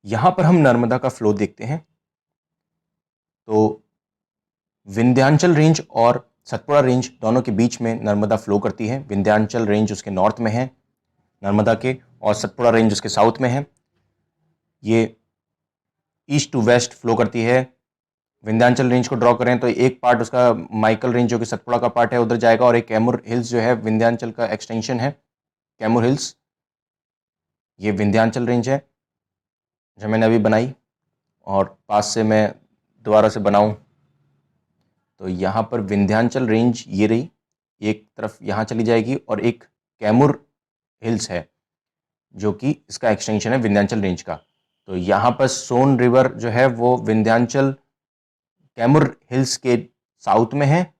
यहाँ पर हम नर्मदा का फ्लो देखते हैं। तो विंध्याचल रेंज और सतपुड़ा रेंज दोनों के बीच में नर्मदा फ्लो करती है। विंध्याचल रेंज उसके नॉर्थ में है नर्मदा के, और सतपुड़ा रेंज उसके साउथ में है। ये ईस्ट टू वेस्ट फ्लो करती है। विंध्याचल रेंज को ड्रॉ करें तो एक पार्ट उसका माइकल रेंज जो कि सतपुड़ा का पार्ट है उधर जाएगा, और एक कैमूर हिल्स जो है विंध्याचल का एक्सटेंशन है। कैमूर हिल्स ये विंध्याचल रेंज है जो मैंने अभी बनाई, और पास से मैं दोबारा से बनाऊं तो यहाँ पर विंध्याचल रेंज ये रही, एक तरफ यहाँ चली जाएगी, और एक कैमूर हिल्स है जो कि इसका एक्सटेंशन है विंध्याचल रेंज का। तो यहाँ पर सोन रिवर जो है वो विंध्याचल कैमूर हिल्स के साउथ में है,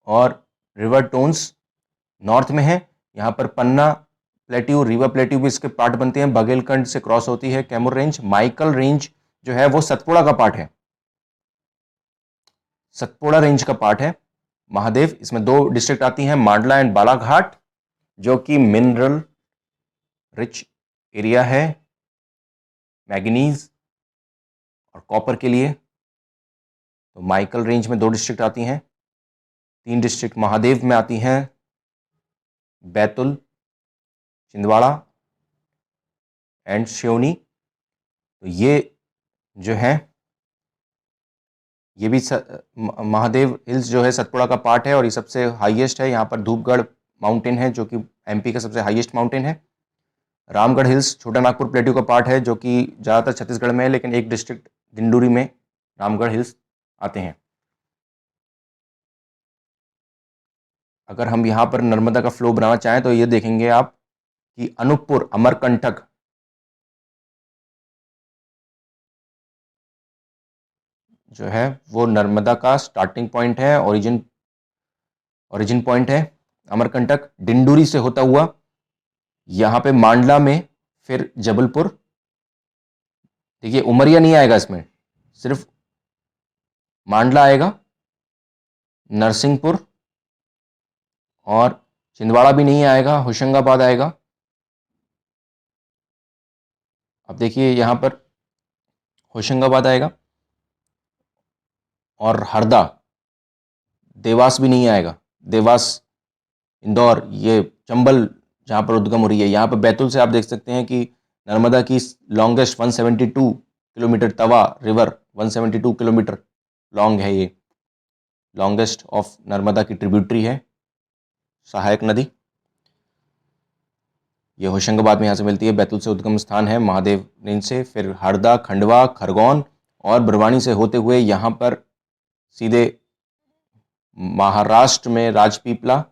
और रिवर टोन्स नॉर्थ में है। यहाँ पर पन्ना प्लेट्यू, रिवर प्लेट्यू भी इसके पार्ट बनते हैं। बघेलखंड से क्रॉस होती है कैमूर रेंज। माइकल रेंज जो है वो सतपुड़ा का पार्ट है, सतपुड़ा रेंज का पार्ट है। महादेव, इसमें दो डिस्ट्रिक्ट आती हैं, मांडला एंड बालाघाट, जो कि मिनरल रिच एरिया है मैग्नीज और कॉपर के लिए। तो माइकल रेंज में दो डिस्ट्रिक्ट आती हैं, तीन डिस्ट्रिक्ट महादेव में आती हैं, बैतुल, छिंदवाड़ा एंड सिवनी। तो ये जो है ये भी महादेव हिल्स जो है सतपुड़ा का पार्ट है, और ये सबसे हाईएस्ट है। यहाँ पर धूपगढ़ माउंटेन है जो कि एमपी का सबसे हाईएस्ट माउंटेन है। रामगढ़ हिल्स छोटा नागपुर प्लेट्यू का पार्ट है जो कि ज़्यादातर छत्तीसगढ़ में है, लेकिन एक डिस्ट्रिक्ट दिंडूरी में रामगढ़ हिल्स आते हैं। अगर हम यहाँ पर नर्मदा का फ्लो बनाना चाहें तो ये देखेंगे आप कि अनूपपुर, अमरकंटक जो है वो नर्मदा का स्टार्टिंग पॉइंट है, ओरिजिन पॉइंट है। अमरकंटक डिंडूरी से होता हुआ यहाँ पे मांडला में, फिर जबलपुर। देखिए उमरिया नहीं आएगा इसमें, सिर्फ मांडला आएगा, नरसिंहपुर, और छिंदवाड़ा भी नहीं आएगा, होशंगाबाद आएगा। अब देखिए यहाँ पर होशंगाबाद आएगा, और हरदा, देवास भी नहीं आएगा, देवास, इंदौर, ये चंबल जहाँ पर उद्गम हो रही है। यहाँ पर बैतूल से आप देख सकते हैं कि नर्मदा की लॉन्गेस्ट 172 किलोमीटर, तवा रिवर 172 किलोमीटर लॉन्ग है। ये लॉन्गेस्ट ऑफ नर्मदा की ट्रिब्यूटरी है, सहायक नदी। ये होशंगाबाद में यहाँ से मिलती है, बैतूल से उद्गम स्थान है महादेव रेंज से। फिर हरदा, खंडवा, खरगोन और बरवानी से होते हुए यहाँ पर सीधे महाराष्ट्र में राजपीपला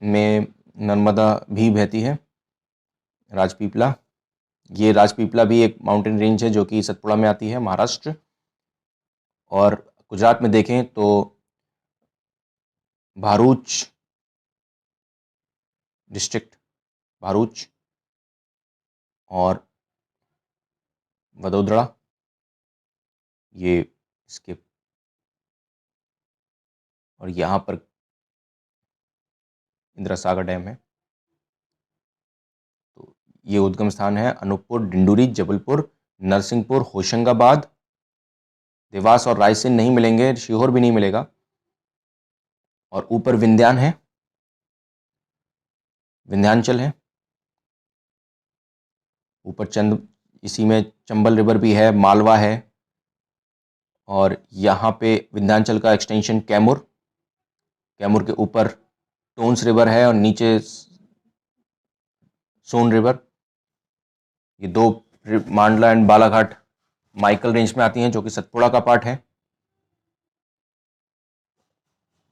में नर्मदा भी बहती है। राजपीपला, ये राजपीपला भी एक माउंटेन रेंज है जो कि सतपुड़ा में आती है, महाराष्ट्र। और गुजरात में देखें तो भारूच डिस्ट्रिक्ट, भारूच और वडोदरा, ये इसके, और यहाँ पर इंदिरा सागर डैम है। तो ये उद्गम स्थान है अनूपपुर, डिंडोरी, जबलपुर, नरसिंहपुर, होशंगाबाद। देवास और रायसेन नहीं मिलेंगे, सीहोर भी नहीं मिलेगा। और ऊपर विंध्याचल है ऊपर, इसी में चंबल रिवर भी है, मालवा है, और यहाँ पे विंध्याचल का एक्सटेंशन कैमूर के ऊपर टोन्स रिवर है, और नीचे सोन रिवर। ये दो मांडला एंड बालाघाट माइकल रेंज में आती हैं जो कि सतपुड़ा का पार्ट है।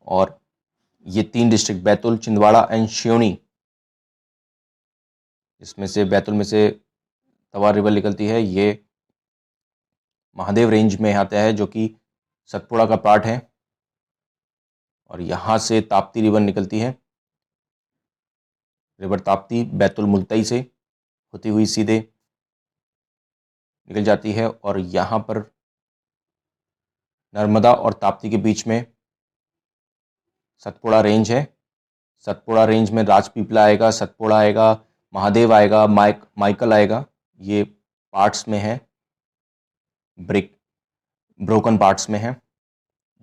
और ये तीन डिस्ट्रिक्ट बैतूल, छिंदवाड़ा एंड सिवनी, इसमें से बैतूल में से तवा रिवर निकलती है, ये महादेव रेंज में आता है जो कि सतपुड़ा का पार्ट है। और यहाँ से ताप्ती रिवर निकलती है, रिवर ताप्ती बैतूल मुल्ताई से होती हुई सीधे निकल जाती है। और यहाँ पर नर्मदा और ताप्ती के बीच में सतपुड़ा रेंज है। सतपुड़ा रेंज में राजपीपला आएगा, सतपुड़ा आएगा, महादेव आएगा, माइकल आएगा, ये पार्ट्स में है, ब्रोकन पार्ट्स में है,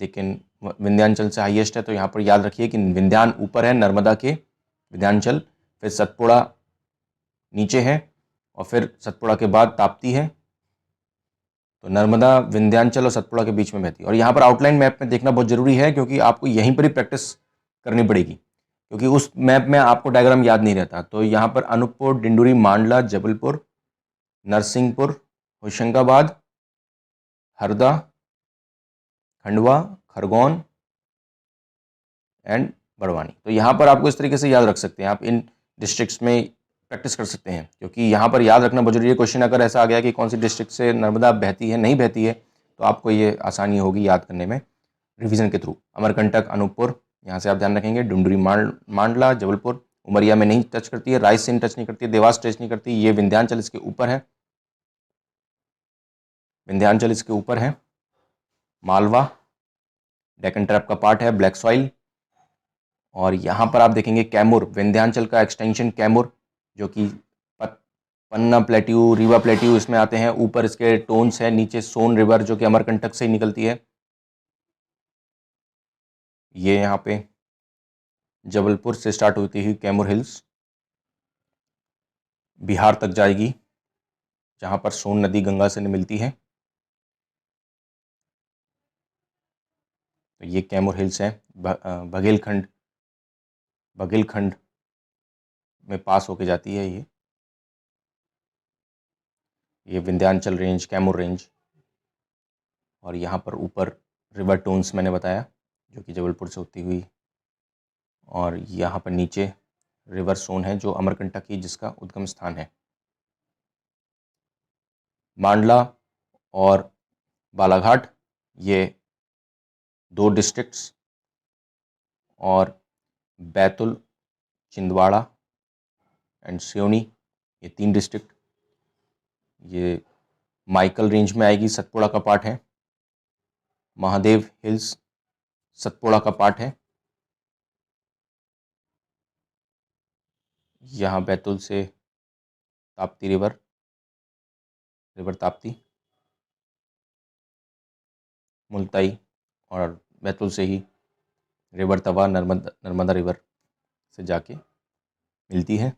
लेकिन विंध्याचल से हाईएस्ट है। तो यहाँ पर याद रखिए कि विंध्यान ऊपर है नर्मदा के, विंध्याचल, फिर सतपुड़ा नीचे है, और फिर सतपुड़ा के बाद ताप्ती है। तो नर्मदा विंध्याचल और सतपुड़ा के बीच में बहती है। और यहाँ पर आउटलाइन मैप में देखना बहुत जरूरी है, क्योंकि आपको यहीं पर ही प्रैक्टिस करनी पड़ेगी, क्योंकि उस मैप में आपको डायग्राम याद नहीं रहता। तो यहाँ पर अनूपपुर, डिंडोरी, मांडला, जबलपुर, नरसिंहपुर, होशंगाबाद, हरदा, खंडवा, खरगोन एंड बड़वानी। तो यहाँ पर आपको इस तरीके से याद रख सकते हैं, आप इन डिस्ट्रिक्ट्स में प्रैक्टिस कर सकते हैं, क्योंकि यहाँ पर याद रखना बहुत जरूरी है। क्वेश्चन अगर ऐसा आ गया कि कौन सी डिस्ट्रिक्ट से नर्मदा बहती है, नहीं बहती है, तो आपको ये आसानी होगी याद करने में रिवीजन के थ्रू। अमरकंटक, अनूपपुर, यहाँ से आप ध्यान रखेंगे। डुंडुरी, मांडला, जबलपुर, उमरिया में नहीं टच करती है, रायसेन टच नहीं करती है, देवास टच नहीं करती, ये विंध्याचल इसके ऊपर है, विंध्याचल इसके ऊपर है। मालवा डेक्कन ट्रैप का पार्ट है, ब्लैक सॉइल। और यहाँ पर आप देखेंगे कैमूर, विंध्याचल का एक्सटेंशन कैमूर, जो कि पन्ना प्लेट्यू, रीवा प्लेट्यू इसमें आते हैं। ऊपर इसके टोन्स है, नीचे सोन रिवर जो कि अमरकंटक से ही निकलती है। ये यहाँ पे जबलपुर से स्टार्ट होती हुई कैमूर हिल्स बिहार तक जाएगी, जहाँ पर सोन नदी गंगा से मिलती है। तो ये कैमूर हिल्स हैं, बघेलखंड में पास होके जाती है ये विंध्याचल रेंज, कैमूर रेंज। और यहाँ पर ऊपर रिवर टोन्स मैंने बताया, जो कि जबलपुर से होती हुई, और यहाँ पर नीचे रिवर सोन है, जो अमरकंटक की जिसका उद्गम स्थान है। मांडला और बालाघाट ये 2 डिस्ट्रिक्ट्स, और बैतुल, छिंदवाड़ा एंड सिवनी ये 3 डिस्ट्रिक्ट। ये माइकल रेंज में आएगी, सतपुड़ा का पार्ट है। महादेव हिल्स सतपुड़ा का पार्ट है। यहाँ बैतुल से ताप्ती रिवर ताप्ती, मुल्ताई, और बैतुल से ही रिवर तवा नर्मदा रिवर से जाके मिलती है।